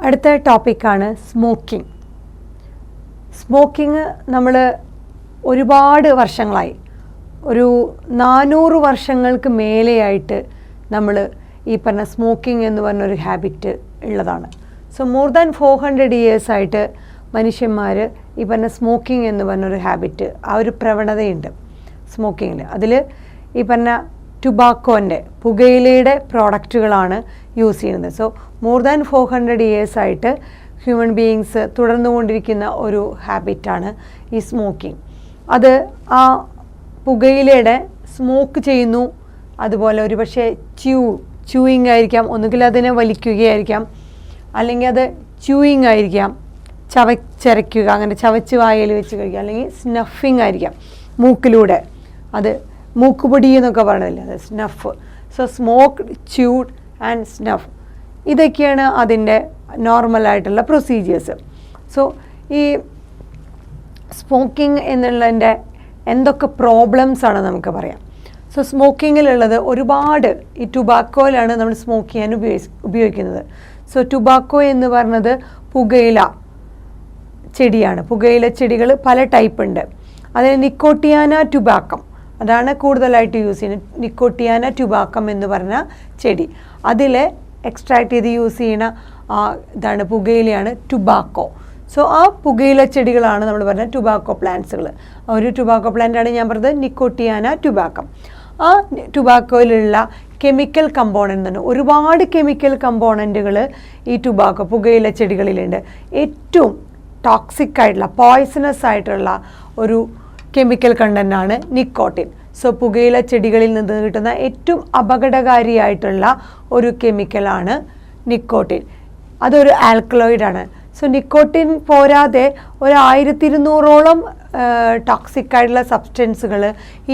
അടുത്ത ടോപ്പിക്കാണ് smoking. Smoking നമ്മൾ ഒരുപാട് വർഷങ്ങളായി, ഒരു 400 വർഷങ്ങൾക്ക് മേലെയായിട്ട് നമ്മൾ ഈ പറഞ്ഞ സ്മോക്കിംഗ് എന്ന് പറഞ്ഞൊരു ഹാബിറ്റ് ഉള്ളതാണ്. സോ മോർ ദാൻ 400 years ആയിട്ട് മനുഷ്യന്മാർ ഈ പറഞ്ഞ സ്മോക്കിംഗ് എന്ന് പറഞ്ഞൊരു ഹാബിറ്റ്, ആ ഒരു പ്രവണതയുണ്ട് സ്മോക്കിങ്ങിൽ. അതിൽ ഈ പറഞ്ഞ ടുബാക്കോൻ്റെ പുകയിലയുടെ പ്രോഡക്റ്റുകളാണ് യൂസ് ചെയ്യുന്നത്. സോ മോർ ദാൻ 400 years ആയിട്ട് ഹ്യൂമൻ ബീയിങ്സ് തുടർന്നുകൊണ്ടിരിക്കുന്ന ഒരു ഹാബിറ്റാണ് ഈ സ്മോക്കിംഗ്. അത് ആ പുകയിലയുടെ സ്മോക്ക് ചെയ്യുന്നു, അതുപോലെ ഒരു പക്ഷേ ച്യൂയിങ് ആയിരിക്കാം, ഒന്നുകിൽ അതിനെ വലിക്കുകയായിരിക്കാം, അല്ലെങ്കിൽ അത് ച്യൂയിങ് ആയിരിക്കാം, ചവച്ചരയ്ക്കുക, അങ്ങനെ ചവച്ച് വായയിൽ വെച്ച് കഴിക്കുക, അല്ലെങ്കിൽ സ്നഫിങ് ആയിരിക്കാം, മൂക്കിലൂടെ, അത് മൂക്കുപൊടി എന്നൊക്കെ പറയണില്ലേ, അത് snuff. So smoked, ച്യൂഡ് and snuff, ഇതൊക്കെയാണ് അതിൻ്റെ നോർമലായിട്ടുള്ള പ്രൊസീജിയേഴ്സ്. സോ ഈ സ്മോക്കിംഗ് എന്നുള്ളതിൻ്റെ എന്തൊക്കെ പ്രോബ്ലംസാണ് നമുക്ക് പറയാം. സോ സ്മോക്കിങ്ങിലുള്ളത് ഒരുപാട്, ഈ ടുബാക്കോയിലാണ് നമ്മൾ സ്മോക്ക് ചെയ്യാൻ ഉപയോഗിക്കുന്നത്. സോ ടുബാക്കോ എന്ന് പറഞ്ഞത് പുകയില ചെടിയാണ്. പുകയില ചെടികൾ പല ടൈപ്പ് ഉണ്ട്. അതിൽ നിക്കോട്ടിയാന ടുബാക്കം, അതാണ് കൂടുതലായിട്ട് യൂസ് ചെയ്യുന്നത്. നിക്കോട്ടിയാന ടുബാക്കം എന്ന് പറഞ്ഞ ചെടി, അതിൽ എക്സ്ട്രാക്ട് ചെയ്ത് യൂസ് ചെയ്യുന്ന ഇതാണ് പുകയിലയാണ് ടുബാക്കോ. സോ ആ പുകയില ചെടികളാണ് നമ്മൾ പറഞ്ഞ ടുബാക്കോ പ്ലാന്റ്സുകൾ. ഒരു ടുബാക്കോ പ്ലാന്റാണ് ഞാൻ പറഞ്ഞത് നിക്കോട്ടിയാന ടുബാക്കം. ആ ടുബാക്കോയിലുള്ള കെമിക്കൽ കമ്പോണൻ്റ് തന്നെ, ഒരുപാട് കെമിക്കൽ കമ്പോണൻറ്റുകൾ ഈ ടുബാക്കോ പുകയില ചെടികളിലുണ്ട്. ഏറ്റവും ടോക്സിക് ആയിട്ടുള്ള, പോയ്സണസ് ആയിട്ടുള്ള ഒരു കെമിക്കൽ കണ്ടൻ്റാണ് നിക്കോട്ടിൻ. സോ പുകയില ചെടികളിൽ നിന്ന് കിട്ടുന്ന ഏറ്റവും അപകടകാരിയായിട്ടുള്ള ഒരു കെമിക്കലാണ് നിക്കോട്ടിൻ. അതൊരു ആൽക്കലോയിഡാണ്. സോ നിക്കോട്ടിൻ പോരാതെ 1200ഓളം ടോക്സിക് ആയിട്ടുള്ള സബ്സ്റ്റൻസുകൾ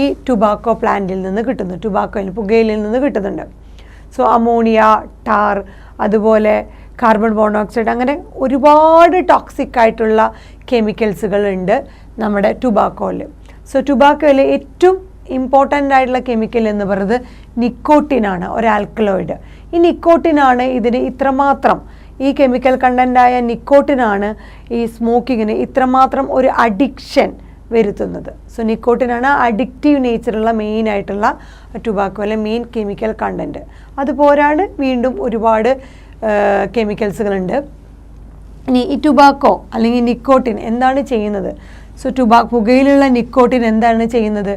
ഈ ടുബാക്കോ പ്ലാന്റിൽ നിന്ന് കിട്ടുന്നു, ടുബാക്കോയിൽ പുകയിലിൽ നിന്ന് കിട്ടുന്നുണ്ട്. സോ അമോണിയ, ടാർ, അതുപോലെ കാർബൺ മോണോക്സൈഡ്, അങ്ങനെ ഒരുപാട് ടോക്സിക് ആയിട്ടുള്ള കെമിക്കൽസുകൾ ഉണ്ട് നമ്മുടെ ടുബാക്കോയിൽ. സോ ടുബാക്കോയിൽ ഏറ്റവും ഇമ്പോർട്ടൻ്റ് ആയിട്ടുള്ള കെമിക്കൽ എന്ന് പറയുന്നത് നിക്കോട്ടിനാണ്, ഒരു ആൽക്കലോയിഡ്. ഈ നിക്കോട്ടിനാണ് ഇതിന് ഇത്രമാത്രം, ഈ കെമിക്കൽ കണ്ടൻ്റായ നിക്കോട്ടിനാണ് ഈ സ്മോക്കിങ്ങിന് ഇത്രമാത്രം ഒരു അഡിക്ഷൻ വരുത്തുന്നത്. സോ നിക്കോട്ടിനാണ് അഡിക്റ്റീവ് നേച്ചറുള്ള മെയിൻ ആയിട്ടുള്ള ടുബാക്കോയിലെ മെയിൻ കെമിക്കൽ കണ്ടൻറ്റ്. അതുപോരാണ് വീണ്ടും ഒരുപാട് കെമിക്കൽസുകളുണ്ട്. ഇനി ഈ ടുബാക്കോ അല്ലെങ്കിൽ നിക്കോട്ടിൻ എന്താണ് ചെയ്യുന്നത്? സോ പുകയിലുള്ള നിക്കോട്ടിൻ എന്താണ് ചെയ്യുന്നത്?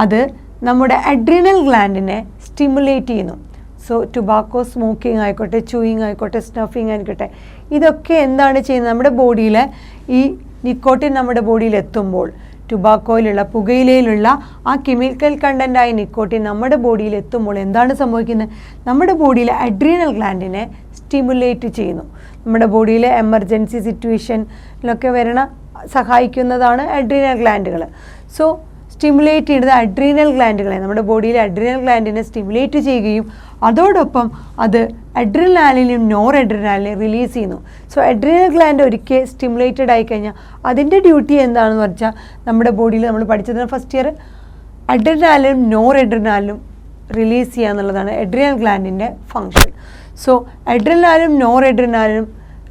അത് നമ്മുടെ അഡ്രീനൽ ഗ്ലാൻഡിനെ സ്റ്റിമുലേറ്റ് ചെയ്യുന്നു. സോ ടുബാക്കോ സ്മോക്കിംഗ് ആയിക്കോട്ടെ, ച്യൂയിങ് ആയിക്കോട്ടെ, സ്നഫിങ് ആയിക്കോട്ടെ, ഇതൊക്കെ എന്താണ് ചെയ്യുന്നത്? നമ്മുടെ ബോഡിയിൽ ഈ നിക്കോട്ടിൻ നമ്മുടെ ബോഡിയിൽ എത്തുമ്പോൾ, ടുബാക്കോയിലുള്ള പുകയിലയിലുള്ള ആ കെമിക്കൽ കണ്ടൻ്റായ നിക്കോട്ടിൻ നമ്മുടെ ബോഡിയിൽ എത്തുമ്പോൾ എന്താണ് സംഭവിക്കുന്നത്? നമ്മുടെ ബോഡിയിലെ അഡ്രീനൽ ഗ്ലാൻഡിനെ സ്റ്റിമുലേറ്റ് ചെയ്യുന്നു. നമ്മുടെ ബോഡിയിലെ എമർജൻസി സിറ്റുവേഷനിലൊക്കെ സഹായിക്കുന്നതാണ് അഡ്രീനൽ ഗ്ലാൻഡുകൾ. സോ സ്റ്റിമുലേറ്റ് ചെയ്യുന്നത് അഡ്രീനൽ ഗ്ലാൻഡുകളെ, നമ്മുടെ ബോഡിയിലെ അഡ്രീനൽ ഗ്ലാൻഡിനെ സ്റ്റിമുലേറ്റ് ചെയ്യുകയും അതോടൊപ്പം അത് അഡ്രിനാലിനും നോർ അഡ്രിനാലിനും റിലീസ് ചെയ്യുന്നു. സോ അഡ്രീനൽ ഗ്ലാൻഡ് ഒരിക്കൽ സ്റ്റിമുലേറ്റഡ് ആയിക്കഴിഞ്ഞാൽ അതിൻ്റെ ഡ്യൂട്ടി എന്താണെന്ന് വെച്ചാൽ, നമ്മുടെ ബോഡിയിൽ നമ്മൾ പഠിച്ചതിന് ഫസ്റ്റ് ഇയർ, അഡ്രിനാലിനും നോർ അഡ്രിനാലിനും റിലീസ് ചെയ്യുക എന്നുള്ളതാണ് അഡ്രീനൽ ഗ്ലാൻഡിൻ്റെ ഫങ്ഷൻ. സോ അഡ്രിനാലും നോർ അഡ്രിനാലും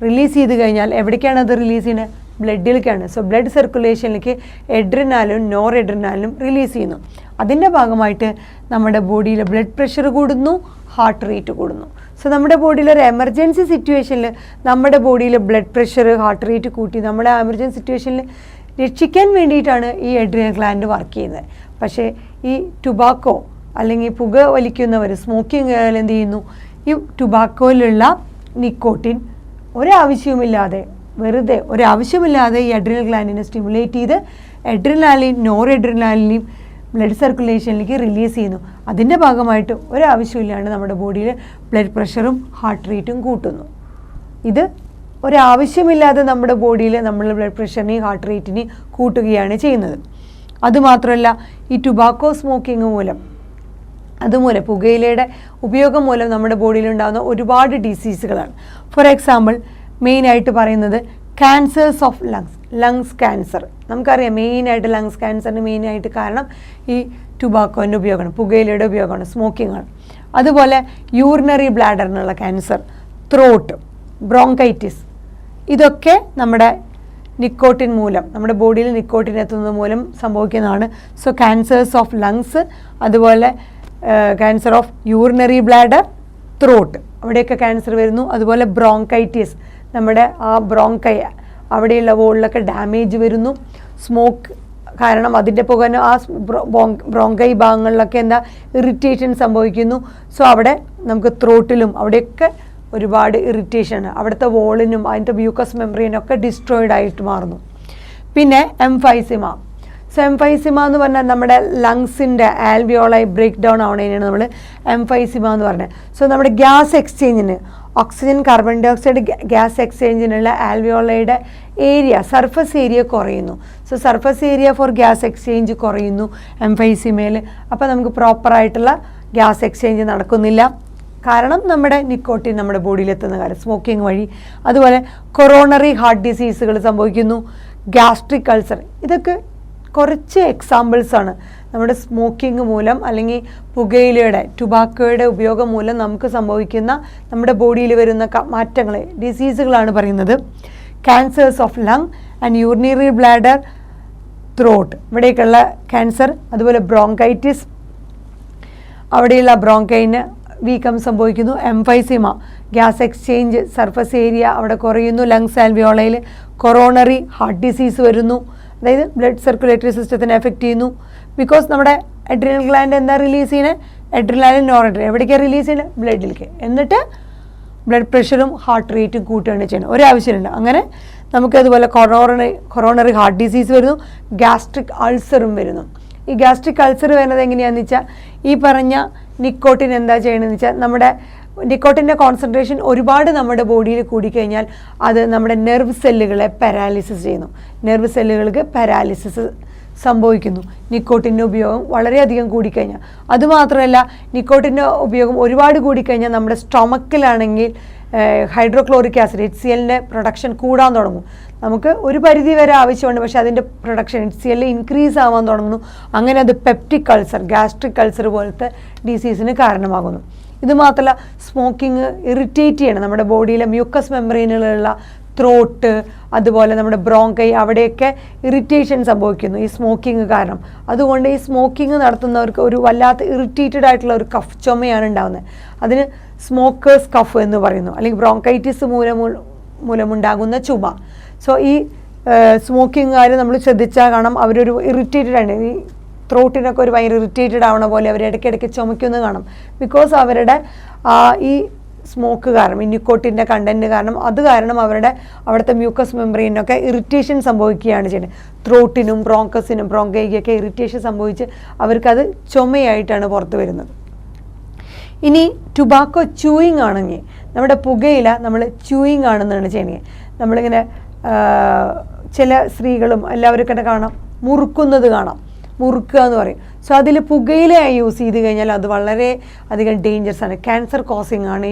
റിലീസ് ചെയ്ത് കഴിഞ്ഞാൽ എവിടേക്കാണ് അത് റിലീസ് ചെയ്യുന്നത്? ബ്ലഡിലേക്കാണ്. സോ ബ്ലഡ് സർക്കുലേഷനിലേക്ക് എഡ്രിനാലും നോർ എഡ്രിനാലും റിലീസ് ചെയ്യുന്നു. അതിൻ്റെ ഭാഗമായിട്ട് നമ്മുടെ ബോഡിയിൽ ബ്ലഡ് പ്രഷർ കൂടുന്നു, ഹാർട്ട് റേറ്റ് കൂടുന്നു. സോ നമ്മുടെ ബോഡിയിൽ ഒരു എമർജൻസി സിറ്റുവേഷനിൽ നമ്മുടെ ബോഡിയിൽ ബ്ലഡ് പ്രഷർ, ഹാർട്ട് റേറ്റ് കൂട്ടി നമ്മളെ എമർജൻസി സിറ്റുവേഷനിൽ രക്ഷിക്കാൻ വേണ്ടിയിട്ടാണ് ഈ അഡ്രീനൽ ഗ്ലാൻഡ് വർക്ക് ചെയ്യുന്നത്. പക്ഷേ ഈ ടുബാക്കോ അല്ലെങ്കിൽ പുക വലിക്കുന്നവർ, സ്മോക്കിംഗ് എന്ത് ചെയ്യുന്നു? ഈ ടുബാക്കോയിലുള്ള നിക്കോട്ടിൻ ഒരാവശ്യവുമില്ലാതെ, വെറുതെ ഒരാവശ്യമില്ലാതെ ഈ അഡ്രീനൽ ഗ്ലാൻഡിനെ സ്റ്റിമുലേറ്റ് ചെയ്ത് അഡ്രിനാലിൻ നോർ അഡ്രിനാലിനെയും ബ്ലഡ് സർക്കുലേഷനിലേക്ക് റിലീസ് ചെയ്യുന്നു. അതിൻ്റെ ഭാഗമായിട്ട് ഒരാവശ്യമില്ലാണ്ട് നമ്മുടെ ബോഡിയിൽ ബ്ലഡ് പ്രഷറും ഹാർട്ട് റേറ്റും കൂട്ടുന്നു. ഇത് ഒരാവശ്യമില്ലാതെ നമ്മുടെ ബോഡിയിൽ നമ്മൾ ബ്ലഡ് പ്രഷറിനെയും ഹാർട്ട് റേറ്റിനെയും കൂട്ടുകയാണ് ചെയ്യുന്നത്. അതുമാത്രമല്ല, ഈ ടുബാക്കോ സ്മോക്കിംഗ് മൂലം, അതുമൂലം പുകയിലയുടെ ഉപയോഗം മൂലം നമ്മുടെ ബോഡിയിലുണ്ടാകുന്ന ഒരുപാട് ഡിസീസുകളാണ്. ഫോർ എക്സാമ്പിൾ മെയിനായിട്ട് പറയുന്നത് ക്യാൻസേഴ്സ് ഓഫ് ലങ്സ് ക്യാൻസർ. നമുക്കറിയാം മെയിനായിട്ട് ലങ്സ് ക്യാൻസറിന് മെയിനായിട്ട് കാരണം ഈ ടുബാക്കോൻ്റെ ഉപയോഗമാണ്, പുകയിലയുടെ ഉപയോഗമാണ്, സ്മോക്കിംഗ് ആണ്. അതുപോലെ യൂറിനറി ബ്ലാഡറിനുള്ള ക്യാൻസർ, ത്രോട്ട്, ബ്രോങ്കൈറ്റിസ്, ഇതൊക്കെ നമ്മുടെ നിക്കോട്ടിൻ മൂലം, നമ്മുടെ ബോഡിയിൽ നിക്കോട്ടിൻ എത്തുന്നത് മൂലം സംഭവിക്കുന്നതാണ്. സോ ക്യാൻസേഴ്സ് ഓഫ് ലങ്സ്, അതുപോലെ cancer of urinary bladder, throat, അവിടെയൊക്കെ ക്യാൻസർ വരുന്നു. അതുപോലെ ബ്രോങ്കൈറ്റിസ്, നമ്മുടെ ആ ബ്രോങ്കൈ അവിടെയുള്ള വോളിലൊക്കെ ഡാമേജ് വരുന്നു. സ്മോക്ക് കാരണം അതിൻ്റെ പുക ആ ബ്രോങ്കൈ ഭാഗങ്ങളിലൊക്കെ എന്താ ഇറിറ്റേഷൻ സംഭവിക്കുന്നു. സോ അവിടെ നമുക്ക് ത്രോട്ടിലും അവിടെയൊക്കെ ഒരുപാട് ഇറിറ്റേഷനാണ്, അവിടുത്തെ വോളിനും അതിൻ്റെ മ്യൂക്കസ് മെംബ്രെയിനൊക്കെ ഡിസ്ട്രോയിഡ് ആയിട്ട് മാറുന്നു. പിന്നെ എംഫൈസിമ. സോ എംഫൈസിമ എന്ന് പറഞ്ഞാൽ നമ്മുടെ ലങ്സിൻ്റെ ആൽവിയോളായി ബ്രേക്ക് ഡൗൺ ആവുന്നതിനാണ് നമ്മൾ എംഫൈസിമ എന്ന് പറഞ്ഞത്. സോ നമ്മുടെ ഗ്യാസ് എക്സ്ചേഞ്ചിന്, oxygen carbon dioxide gas എക്സ്ചേഞ്ചിനുള്ള ആൽവിയോളയുടെ ഏരിയ, സർഫസ് ഏരിയ കുറയുന്നു. So surface area for gas exchange കുറയുന്നു എംഫൈസിമയിൽ. അപ്പോൾ നമുക്ക് പ്രോപ്പറായിട്ടുള്ള ഗ്യാസ് എക്സ്ചേഞ്ച് നടക്കുന്നില്ല, കാരണം നമ്മുടെ നിക്കോട്ടിൻ നമ്മുടെ ബോഡിയിലെത്തുന്ന കാര്യം സ്മോക്കിംഗ് വഴി. അതുപോലെ കൊറോണറി ഹാർട്ട് ഡിസീസുകൾ സംഭവിക്കുന്നു, ഗ്യാസ്ട്രിക് അൾസർ, ഇതൊക്കെ കുറച്ച് എക്സാമ്പിൾസാണ് നമ്മുടെ സ്മോക്കിംഗ് മൂലം അല്ലെങ്കിൽ പുകയിലയുടെ ടുബാക്കോയുടെ ഉപയോഗം മൂലം നമുക്ക് സംഭവിക്കുന്ന നമ്മുടെ ബോഡിയിൽ വരുന്ന മാറ്റങ്ങൾ, ഡിസീസുകളാണ് പറയുന്നത്. Cancers of lung and urinary bladder, throat, ഇവിടേക്കുള്ള ക്യാൻസർ. അതുപോലെ ബ്രോങ്കൈറ്റിസ്, അവിടെയുള്ള ബ്രോങ്കൈന് വീക്കം സംഭവിക്കുന്നു. Emphysema, gas exchange surface area അവിടെ കുറയുന്നു. ലങ്സ് ആൽവിയോളയിൽ കൊറോണറി ഹാർട്ട് ഡിസീസ് വരുന്നു, അതായത് ബ്ലഡ് സർക്കുലേറ്ററി സിസ്റ്റത്തിനെ എഫക്റ്റ് ചെയ്യുന്നു. ബിക്കോസ് നമ്മുടെ അഡ്രിനൽ ഗ്ലാൻഡ് എന്താ റിലീസ് ചെയ്യുന്നത്, അഡ്രിനാലിൻ നോറഡ്രിനൽ, എവിടേക്കാണ് റിലീസ് ചെയ്യുന്നത്, ബ്ലഡിലേക്ക്. എന്നിട്ട് ബ്ലഡ് പ്രഷറും ഹാർട്ട് റേറ്റും കൂട്ടുകയാണ് ചെയ്യുന്നത്, ഒരാവശ്യമുണ്ട്. അങ്ങനെ നമുക്കതുപോലെ കൊറോണറി ഹാർട്ട് ഡിസീസ് വരുന്നു, ഗ്യാസ്ട്രിക് അൾസറും വരുന്നു. ഈ ഗ്യാസ്ട്രിക് അൾസർ വരുന്നത് എങ്ങനെയാണെന്ന് വെച്ചാൽ, ഈ പറഞ്ഞ നിക്കോട്ടിൻ എന്താ ചെയ്യണമെന്ന് വെച്ചാൽ, നമ്മുടെ നിക്കോട്ടിൻ്റെ കോൺസെൻട്രേഷൻ ഒരുപാട് നമ്മുടെ ബോഡിയിൽ കൂടിക്കഴിഞ്ഞാൽ അത് നമ്മുടെ നെർവ് സെല്ലുകളെ പാരാലിസിസ് ചെയ്യുന്നു. നെർവ് സെല്ലുകൾക്ക് പാരാലിസിസ് സംഭവിക്കുന്നു നിക്കോട്ടിൻ്റെ ഉപയോഗം വളരെയധികം കൂടിക്കഴിഞ്ഞാൽ. അതുമാത്രമല്ല, നിക്കോട്ടിൻ്റെ ഉപയോഗം ഒരുപാട് കൂടിക്കഴിഞ്ഞാൽ നമ്മുടെ സ്റ്റൊമക്കിലാണെങ്കിൽ ഹൈഡ്രോക്ലോറിക് ആസിഡ് HCl പ്രൊഡക്ഷൻ കൂടാൻ തുടങ്ങും. നമുക്ക് ഒരു പരിധി വരെ ആവശ്യമുണ്ട്, പക്ഷേ അതിൻ്റെ പ്രൊഡക്ഷൻ HCl ഇൻക്രീസ് ആവാൻ തുടങ്ങുന്നു. അങ്ങനെ അത് പെപ്റ്റിക് അൾസർ, ഗ്യാസ്ട്രിക് അൾസർ പോലത്തെ ഡിസീസിന് കാരണമാകുന്നു. ഇത് മാത്രമല്ല, സ്മോക്കിംഗ് ഇറിറ്റേറ്റ് ചെയ്യണം നമ്മുടെ ബോഡിയിലെ മ്യൂക്കസ് മെംബ്രെയിനുകളുള്ള ത്രോട്ട്, അതുപോലെ നമ്മുടെ ബ്രോങ്കൈ, അവിടെയൊക്കെ ഇറിറ്റേഷൻ സംഭവിക്കുന്നു ഈ സ്മോക്കിംഗ് കാരണം. അതുകൊണ്ട് ഈ സ്മോക്കിംഗ് നടത്തുന്നവർക്ക് ഒരു വല്ലാത്ത ഇറിറ്റേറ്റഡ് ആയിട്ടുള്ള ഒരു കഫ് ചുമയാണ് ഉണ്ടാകുന്നത്. അതിന് സ്മോക്കേഴ്സ് കഫ് എന്ന് പറയുന്നു, അല്ലെങ്കിൽ ബ്രോങ്കൈറ്റിസ് മൂലമുണ്ടാകുന്ന ചുമ. സോ ഈ സ്മോക്കിംഗുകാർ നമ്മൾ ശ്രദ്ധിച്ചാൽ കാണാം, അവരൊരു ഇറിറ്റേറ്റഡ് ആണ്, ഈ ത്രോട്ടിനൊക്കെ ഒരു ഭയങ്കര ഇറിറ്റേറ്റഡ് ആവണ പോലെ അവർ ഇടയ്ക്കിടയ്ക്ക് ചുമയ്ക്കുന്നത് കാണാം. ബിക്കോസ് അവരുടെ ഈ സ്മോക്ക് കാരണം, ഈ നിക്കോട്ടിൻ്റെ കണ്ടൻറ്റ് കാരണം, അത് കാരണം അവിടുത്തെ മ്യൂക്കസ് മെംബ്രെയിനൊക്കെ ഇറിറ്റേഷൻ സംഭവിക്കുകയാണ് ചെയ്യുന്നത്. ത്രോട്ടിനും ബ്രോങ്കസിനും ബ്രോങ്കൈക്കൊക്കെ ഇറിറ്റേഷൻ സംഭവിച്ച് അവർക്കത് ചുമയായിട്ടാണ് പുറത്ത് വരുന്നത്. ഇനി ടുബാക്കോ ച്യൂയിങ് ആണെങ്കിൽ, നമ്മുടെ പുകയില നമ്മൾ ച്യൂയിങ് ആണെന്നാണ് ചെയ്യുന്നത്. നമ്മളിങ്ങനെ ചില സ്ത്രീകളും എല്ലാവർക്കും കാണാം, മുറുക്കുന്നത് കാണാം, മുറുക്കുക എന്ന് പറയും. സോ അതിൽ പുകയിലയായി യൂസ് ചെയ്ത് കഴിഞ്ഞാൽ അത് വളരെ അധികം ഡേഞ്ചറസ് ആണ്, ക്യാൻസർ കോസിങ് ആണ്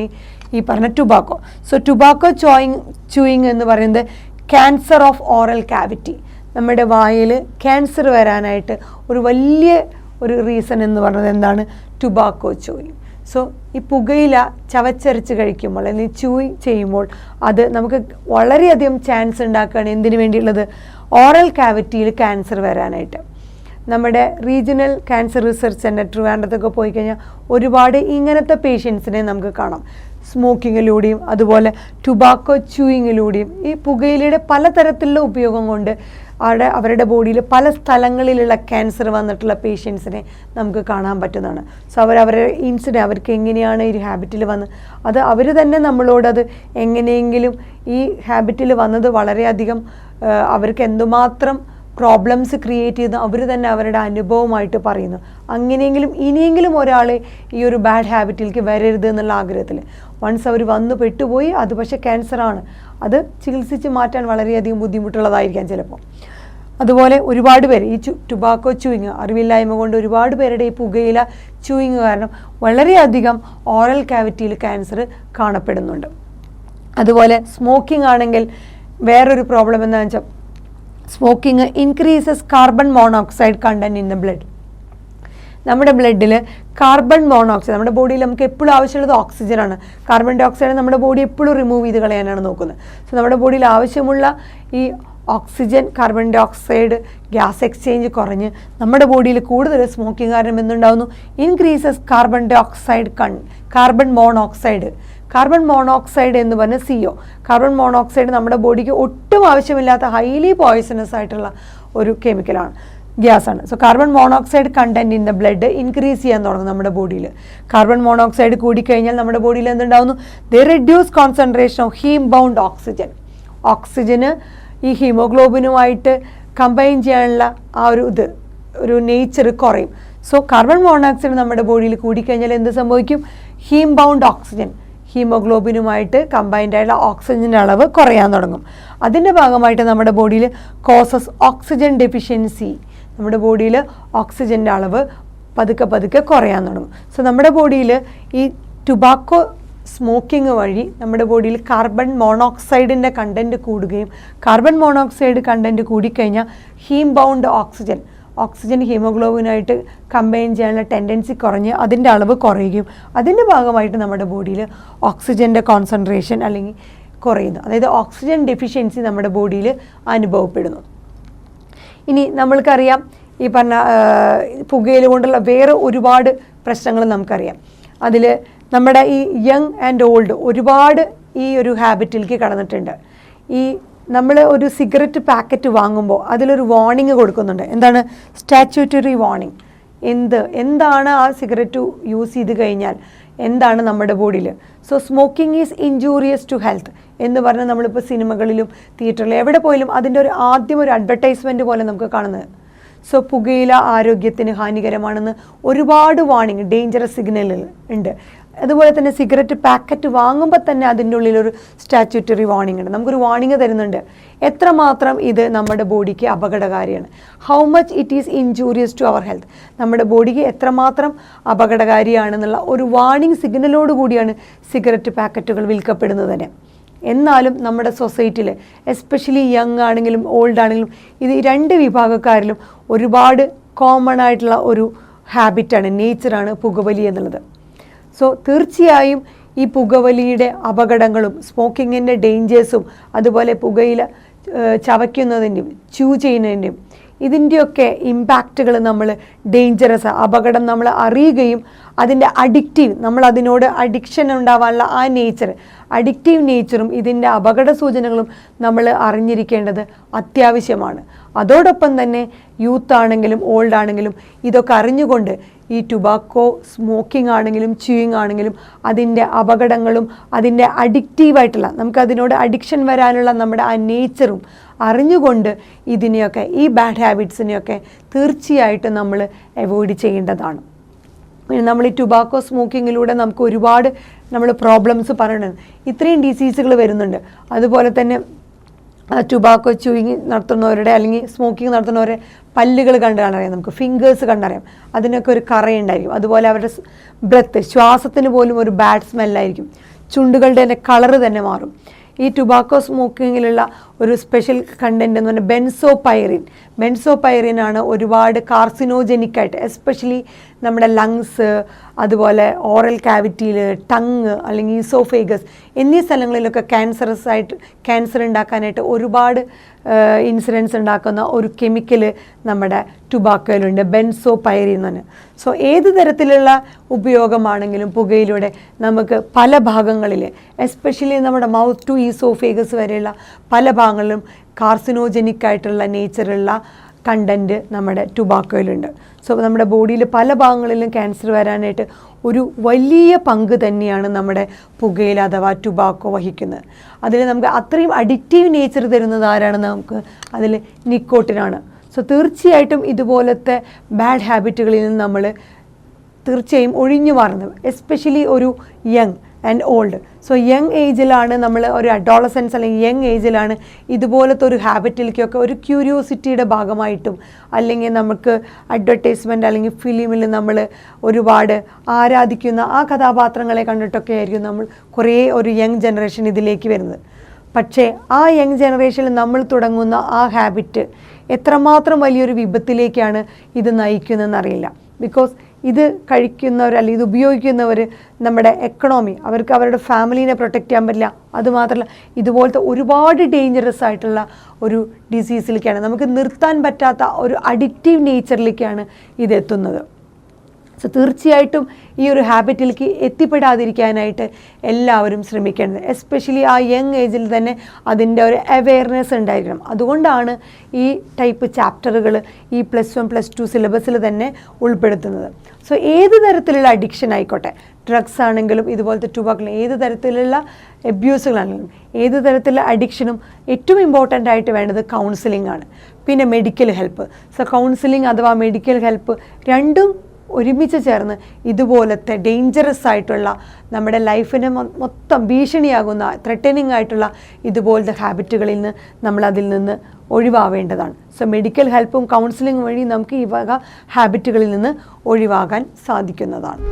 ഈ പറഞ്ഞ ടുബാക്കോ. സോ ടുബാക്കോ ച്യൂയിങ് എന്ന് പറയുന്നത് ക്യാൻസർ ഓഫ് ഓറൽ കാവിറ്റി, നമ്മുടെ വായിൽ ക്യാൻസർ വരാനായിട്ട് ഒരു വലിയ ഒരു റീസൺ എന്ന് പറയുന്നത് എന്താണ്, ടുബാക്കോ ച്യൂയിങ്. സോ ഈ പുകയില ചവച്ചരച്ച് കഴിക്കുമ്പോൾ അല്ലെങ്കിൽ ച്യൂയിങ് ചെയ്യുമ്പോൾ അത് നമുക്ക് വളരെയധികം ചാൻസ് ഉണ്ടാക്കുകയാണ്. എന്തിനു വേണ്ടിയുള്ളത്, ഓറൽ കാവിറ്റിയിൽ ക്യാൻസർ വരാനായിട്ട്. നമ്മുടെ റീജിയണൽ ക്യാൻസർ റിസർച്ച് സെൻ്റർ ട്രിവാൻഡ്രത്തൊക്കെ പോയി കഴിഞ്ഞാൽ ഒരുപാട് ഇങ്ങനത്തെ പേഷ്യൻസിനെ നമുക്ക് കാണാം. സ്മോക്കിങ്ങിലൂടെയും അതുപോലെ ടുബാക്കോ ച്യൂയിങ്ങിലൂടെയും ഈ പുകയിലയുടെ പലതരത്തിലുള്ള ഉപയോഗം കൊണ്ട് അവരുടെ ബോഡിയിൽ പല സ്ഥലങ്ങളിലുള്ള ക്യാൻസർ വന്നിട്ടുള്ള പേഷ്യൻസിനെ നമുക്ക് കാണാൻ പറ്റുന്നതാണ്. സോ അവരുടെ ഇൻസിഡൻറ്റ്, അവർക്ക് എങ്ങനെയാണ് ഈ ഹാബിറ്റിൽ വന്ന്, അത് അവർ തന്നെ നമ്മളോടത് എങ്ങനെയെങ്കിലും ഈ ഹാബിറ്റിൽ വന്നത് വളരെയധികം അവർക്ക് എന്തുമാത്രം പ്രോബ്ലംസ് ക്രിയേറ്റ് ചെയ്ത് അവർ തന്നെ അവരുടെ അനുഭവമായിട്ട് പറയുന്നു. അങ്ങനെയെങ്കിലും ഇനിയെങ്കിലും ഒരാൾ ഈ ഒരു ബാഡ് ഹാബിറ്റിലേക്ക് വരരുത് എന്നുള്ള ആഗ്രഹത്തിൽ വൺസ് അവർ വന്നു പെട്ടുപോയി, അത് പക്ഷേ ക്യാൻസറാണ്, അത് ചികിത്സിച്ച് മാറ്റാൻ വളരെയധികം ബുദ്ധിമുട്ടുള്ളതായിരിക്കാം ചിലപ്പോൾ. അതുപോലെ ഒരുപാട് പേര് ഈ ടുബാക്കോ ച്യൂയിങ് അറിവില്ലായ്മ കൊണ്ട് ഒരുപാട് പേരുടെ ഈ പുകയില ച്യൂയിങ് കാരണം വളരെയധികം ഓറൽ കാവിറ്റിയിൽ ക്യാൻസർ കാണപ്പെടുന്നുണ്ട്. അതുപോലെ സ്മോക്കിംഗ് ആണെങ്കിൽ വേറൊരു പ്രോബ്ലം എന്താണെന്ന് വെച്ചാൽ, smoking increases carbon monoxide content in the blood. നമ്മുടെ ബ്ലഡിൽ കാർബൺ മോണോക്സൈഡ്, നമ്മുടെ ബോഡിയിൽ നമുക്ക് എപ്പോഴും ആവശ്യമുള്ളത് ഓക്സിജനാണ്. കാർബൺ ഡൈ ഓക്സൈഡ് നമ്മുടെ ബോഡി എപ്പോഴും റിമൂവ് ചെയ്ത് കളയാനാണ് നോക്കുന്നത്. സോ നമ്മുടെ ബോഡിയിൽ ആവശ്യമുള്ള ഈ oxygen, carbon dioxide gas exchange കുറഞ്ഞ് നമ്മുടെ ബോഡിയിൽ കൂടുതൽ സ്മോക്കിംഗ് കാരണം എന്തുണ്ടാവുന്നു? Increases carbon dioxide carbon monoxide. Carbon monoxide എന്ന് പറഞ്ഞാൽ CO. കാർബൺ മോണോക്സൈഡ് നമ്മുടെ ബോഡിക്ക് ഒട്ടും ആവശ്യമില്ലാത്ത ഹൈലി പോയ്സണസ് ആയിട്ടുള്ള ഒരു കെമിക്കലാണ്, ഗ്യാസാണ്. So carbon monoxide content in the blood increase ചെയ്യാൻ തുടങ്ങും നമ്മുടെ ബോഡിയിൽ. കാർബൺ മോണോക്സൈഡ് കൂടിക്കഴിഞ്ഞാൽ നമ്മുടെ ബോഡിയിൽ എന്തുണ്ടാവുന്നു? They reduce concentration of heme bound oxygen. ഓക്സിജന് ഈ ഹീമോഗ്ലോബിനുമായിട്ട് കമ്പൈൻ ചെയ്യാനുള്ള ആ ഒരു നേച്ചർ കുറയും. സോ കാർബൺ മോണോക്സൈഡ് നമ്മുടെ ബോഡിയിൽ കൂടിക്കഴിഞ്ഞാൽ എന്ത് സംഭവിക്കും? ഹീം ബൗണ്ട് ഓക്സിജൻ, ഹീമോഗ്ലോബിനുമായിട്ട് കമ്പൈൻഡ് ആയിട്ടുള്ള ഓക്സിജൻ്റെ അളവ് കുറയാൻ തുടങ്ങും. അതിൻ്റെ ഭാഗമായിട്ട് നമ്മുടെ ബോഡിയിൽ കോസസ് ഓക്സിജൻ ഡെഫിഷ്യൻസി, നമ്മുടെ ബോഡിയിൽ ഓക്സിജൻ്റെ അളവ് പതുക്കെ കുറയാൻ തുടങ്ങും. സോ നമ്മുടെ ബോഡിയിൽ ഈ ടുബാക്കോ സ്മോക്കിംഗ് വഴി നമ്മുടെ ബോഡിയിൽ കാർബൺ മോണോക്സൈഡിൻ്റെ കണ്ടൻറ്റ് കൂടുകയും, കാർബൺ മോണോക്സൈഡ് കണ്ടൻറ്റ് കൂടിക്കഴിഞ്ഞാൽ ഹീം ബൗണ്ട് ഓക്സിജൻ ഹീമോഗ്ലോബിനായിട്ട് കമ്പൈൻ ചെയ്യാനുള്ള ടെൻഡൻസി കുറഞ്ഞ് അതിൻ്റെ അളവ് കുറയുകയും അതിൻ്റെ ഭാഗമായിട്ട് നമ്മുടെ ബോഡിയിൽ ഓക്സിജൻ്റെ കോൺസെൻട്രേഷൻ അല്ലെങ്കിൽ കുറയുന്നു. അതായത് ഓക്സിജൻ ഡെഫിഷ്യൻസി നമ്മുടെ ബോഡിയിൽ അനുഭവപ്പെടുന്നു. ഇനി നമ്മൾക്കറിയാം ഈ പറഞ്ഞ പുകയില കൊണ്ടുള്ള വേറെ ഒരുപാട് പ്രശ്നങ്ങൾ നമുക്കറിയാം. അതിൽ നമ്മുടെ ഈ യങ് ആൻഡ് ഓൾഡ് ഒരുപാട് ഈ ഒരു ഹാബിറ്റിലേക്ക് കടന്നിട്ടുണ്ട്. ഈ നമ്മൾ ഒരു സിഗരറ്റ് പാക്കറ്റ് വാങ്ങുമ്പോൾ അതിലൊരു വാർണിംഗ് കൊടുക്കുന്നുണ്ട്. എന്താണ്? Statutory warning. എന്താണ് ആ സിഗരറ്റ് യൂസ് ചെയ്ത് കഴിഞ്ഞാൽ എന്താണ് നമ്മുടെ ബോഡിയിൽ. So smoking is injurious to health എന്ന് പറഞ്ഞാൽ നമ്മളിപ്പോൾ സിനിമകളിലും തിയേറ്ററിലും എവിടെ പോയാലും അതിൻ്റെ ആദ്യം ഒരു അഡ്വർടൈസ്മെൻറ്റ് പോലെ നമുക്ക് കാണുന്നത്. സോ പുകയില ആരോഗ്യത്തിന് ഹാനികരമാണെന്ന് ഒരുപാട് വാർണിംഗ്, ഡേഞ്ചറസ് സിഗ്നലുകൾ ഉണ്ട്. അതുപോലെ തന്നെ സിഗരറ്റ് പാക്കറ്റ് വാങ്ങുമ്പോൾ തന്നെ അതിൻ്റെ ഉള്ളിലൊരു സ്റ്റാറ്റ്യൂട്ടറി വാർണിംഗ് ഉണ്ട്. നമുക്കൊരു വാർണിംഗ് തരുന്നുണ്ട് എത്രമാത്രം ഇത് നമ്മുടെ ബോഡിക്ക് അപകടകാരിയാണ്. How much it is injurious to our health. നമ്മുടെ ബോഡിക്ക് എത്രമാത്രം അപകടകാരിയാണെന്നുള്ള ഒരു വാർണിംഗ് സിഗ്നലോട് കൂടിയാണ് സിഗരറ്റ് പാക്കറ്റുകൾ വിൽക്കപ്പെടുന്നത് തന്നെ. എന്നാലും നമ്മുടെ സൊസൈറ്റിയിൽ എസ്പെഷ്യലി യങ് ആണെങ്കിലും ഓൾഡ് ആണെങ്കിലും ഇത് രണ്ട് വിഭാഗക്കാരിലും ഒരുപാട് കോമൺ ആയിട്ടുള്ള ഒരു ഹാബിറ്റാണ്, നേച്ചറാണ് പുകവലി എന്നുള്ളത്. സോ തീർച്ചയായും ഈ പുകവലിയുടെ അപകടങ്ങളും സ്മോക്കിങ്ങിൻ്റെ ഡേഞ്ചേഴ്സും അതുപോലെ പുകയില ചവയ്ക്കുന്നതിൻ്റെയും ചെയ്യുന്നതിൻ്റെയും ഇതിൻ്റെയൊക്കെ ഇമ്പാക്റ്റുകൾ നമ്മൾ ഡേഞ്ചറസ്, അപകടം നമ്മൾ അറിയുകയും അതിൻ്റെ നമ്മൾ അതിനോട് അഡിക്ഷൻ ഉണ്ടാവാനുള്ള ആ അഡിക്റ്റീവ് നേച്ചറും ഇതിൻ്റെ അപകട സൂചനകളും നമ്മൾ അറിഞ്ഞിരിക്കേണ്ടത് അത്യാവശ്യമാണ്. അതോടൊപ്പം തന്നെ യൂത്ത് ആണെങ്കിലും ഓൾഡ് ആണെങ്കിലും ഇതൊക്കെ അറിഞ്ഞുകൊണ്ട് ഈ ടുബാക്കോ സ്മോക്കിംഗ് ആണെങ്കിലും ച്യൂയിങ് ആണെങ്കിലും അതിൻ്റെ അപകടങ്ങളും അതിൻ്റെ അഡിക്റ്റീവായിട്ടുള്ള നമുക്കതിനോട് അഡിക്ഷൻ വരാനുള്ള നമ്മുടെ ആ നേച്ചറും അറിഞ്ഞുകൊണ്ട് ഇതിനെയൊക്കെ ഈ ബാഡ് ഹാബിറ്റ്സിനെയൊക്കെ തീർച്ചയായിട്ടും നമ്മൾ അവോയ്ഡ് ചെയ്യേണ്ടതാണ്. നമ്മൾ ഈ ടുബാക്കോ സ്മോക്കിങ്ങിലൂടെ നമുക്ക് ഒരുപാട് നമ്മൾ പ്രോബ്ലംസ് പറയുന്നുണ്ട്. ഇത്രയും ഡിസീസുകൾ വരുന്നുണ്ട്. അതുപോലെ തന്നെ ടുബാക്കോ ച്യൂയിങ് നടത്തുന്നവരുടെ അല്ലെങ്കിൽ സ്മോക്കിംഗ് നടത്തുന്നവരുടെ പല്ലുകൾ കണ്ടറിയാം, നമുക്ക് ഫിംഗേഴ്സ് കണ്ടറിയാം, അതിനൊക്കെ ഒരു കറയുണ്ടായിരിക്കും. അതുപോലെ അവരുടെ ശ്വാസത്തിന് പോലും ഒരു ബാഡ് സ്മെല്ലായിരിക്കും. ചുണ്ടുകളുടെ തന്നെ കളറ് തന്നെ മാറും. ഈ ടുബാക്കോ സ്മോക്കിങ്ങിലുള്ള ഒരു സ്പെഷ്യൽ കണ്ടൻറ്റ് എന്ന് പറഞ്ഞാൽ ബെൻസോപൈറിൻ ആണ് ഒരുപാട് കാർസിനോജനിക്കായിട്ട് എസ്പെഷ്യലി നമ്മുടെ ലങ്സ്, അതുപോലെ ഓറൽ ക്യാവിറ്റിയിൽ, ടങ് അല്ലെങ്കിൽ ഈസോഫേഗസ് എന്നീ സ്ഥലങ്ങളിലൊക്കെ ക്യാൻസർ ഉണ്ടാക്കാനായിട്ട് ഒരുപാട് ഇൻസിഡൻസ് ഉണ്ടാക്കുന്ന ഒരു കെമിക്കൽ നമ്മുടെ ടുബാക്കോയിലുണ്ട്, ബെൻസോപൈറിൻ എന്ന് പറഞ്ഞാൽ. സോ ഏത് തരത്തിലുള്ള ഉപയോഗമാണെങ്കിലും പുകയിലൂടെ നമുക്ക് പല ഭാഗങ്ങളിൽ എസ്പെഷ്യലി നമ്മുടെ മൗത്ത് ടു ഈസോഫേഗസ് വരെയുള്ള പല ഭാഗങ്ങളിലും കാർസിനോജനിക്കായിട്ടുള്ള നേച്ചറുള്ള കണ്ടൻറ്റ് നമ്മുടെ ടുബാക്കോയിലുണ്ട്. സോ നമ്മുടെ ബോഡിയിൽ പല ഭാഗങ്ങളിലും ക്യാൻസർ വരാനായിട്ട് ഒരു വലിയ പങ്ക് തന്നെയാണ് നമ്മുടെ പുകയില അഥവാ ടുബാക്കോ വഹിക്കുന്നത്. അതിൽ നമുക്ക് അത്രയും അഡിക്റ്റീവ് നേച്ചർ തരുന്നത് ആരാണെന്ന് നമുക്ക് അതിൽ നിക്കോട്ടിനാണ്. സോ തീർച്ചയായിട്ടും ഇതുപോലത്തെ ബാഡ് ഹാബിറ്റുകളിൽ നിന്ന് നമ്മൾ തീർച്ചയായും ഒഴിഞ്ഞു മാറുന്നത്, എസ്പെഷ്യലി ഒരു young and old. So young ഏജിലാണ് നമ്മൾ ഒരു അഡോളസൻസ് അല്ലെങ്കിൽ യങ് ഏജിലാണ് ഇതുപോലത്തെ ഒരു ഹാബിറ്റിലേക്കൊക്കെ ഒരു ക്യൂരിയോസിറ്റിയുടെ ഭാഗമായിട്ടും അല്ലെങ്കിൽ നമുക്ക് അഡ്വർടൈസ്മെൻറ്റ് അല്ലെങ്കിൽ ഫിലിമിൽ നമ്മൾ ഒരുപാട് ആരാധിക്കുന്ന ആ കഥാപാത്രങ്ങളെ കണ്ടിട്ടൊക്കെ ആയിരിക്കും നമ്മൾ കുറേ ഒരു യങ് ജനറേഷൻ ഇതിലേക്ക് വരുന്നത്. പക്ഷേ ആ യങ് ജനറേഷനിൽ നമ്മൾ തുടങ്ങുന്ന ആ ഹാബിറ്റ് എത്രമാത്രം വലിയൊരു വിപത്തിലേക്കാണ് ഇത് നയിക്കുന്നതെന്നറിയില്ല. ബിക്കോസ് ഇത് കഴിക്കുന്നവർ അല്ലെങ്കിൽ ഇത് ഉപയോഗിക്കുന്നവർ നമ്മുടെ എക്കണോമി, അവർക്ക് അവരുടെ ഫാമിലീനെ പ്രൊട്ടക്റ്റ് ചെയ്യാൻ പറ്റില്ല. അതുമാത്രമല്ല ഇതുപോലത്തെ ഒരുപാട് ഡേഞ്ചറസ് ആയിട്ടുള്ള ഒരു ഡിസീസിലേക്കാണ്, നമുക്ക് നിർത്താൻ പറ്റാത്ത ഒരു അഡിക്റ്റീവ് നേച്ചറിലേക്കാണ് ഇതെത്തുന്നത്. സോ തീർച്ചയായിട്ടും ഈ ഒരു ഹാബിറ്റിലേക്ക് എത്തിപ്പെടാതിരിക്കാനായിട്ട് എല്ലാവരും ശ്രമിക്കേണ്ടത്. എസ്പെഷ്യലി ആ യങ് ഏജിൽ തന്നെ അതിൻ്റെ ഒരു അവെയർനെസ് ഉണ്ടായിരിക്കണം. അതുകൊണ്ടാണ് ഈ ടൈപ്പ് ചാപ്റ്ററുകൾ ഈ +1 +2 സിലബസിൽ തന്നെ ഉൾപ്പെടുത്തുന്നത്. സോ ഏത് തരത്തിലുള്ള അഡിക്ഷൻ ആയിക്കോട്ടെ, ഡ്രഗ്സ് ആണെങ്കിലും ഇതുപോലത്തെ ടുബാക്കോ, ഏത് തരത്തിലുള്ള അബ്യൂസുകളാണെങ്കിലും ഏത് തരത്തിലുള്ള അഡിക്ഷനും ഏറ്റവും ഇമ്പോർട്ടൻ്റ് ആയിട്ട് വേണ്ടത് കൗൺസിലിംഗ് ആണ്. പിന്നെ മെഡിക്കൽ ഹെൽപ്പ്. സോ കൗൺസിലിംഗ് അഥവാ മെഡിക്കൽ ഹെൽപ്പ് രണ്ടും ഒരുമിച്ച് ചേർന്ന് ഇതുപോലത്തെ ഡേഞ്ചറസ് ആയിട്ടുള്ള നമ്മുടെ ലൈഫിനെ മൊത്തം ഭീഷണിയാകുന്ന ത്രെറ്റനിങ് ആയിട്ടുള്ള ഇതുപോലത്തെ ഹാബിറ്റുകളിൽ നിന്ന് നമ്മളതിൽ നിന്ന് ഒഴിവാവേണ്ടതാണ്. സോ മെഡിക്കൽ ഹെൽപ്പും കൗൺസിലിംഗും വഴി നമുക്ക് ഈ വക ഹാബിറ്റുകളിൽ നിന്ന് ഒഴിവാകാൻ സാധിക്കുന്നതാണ്.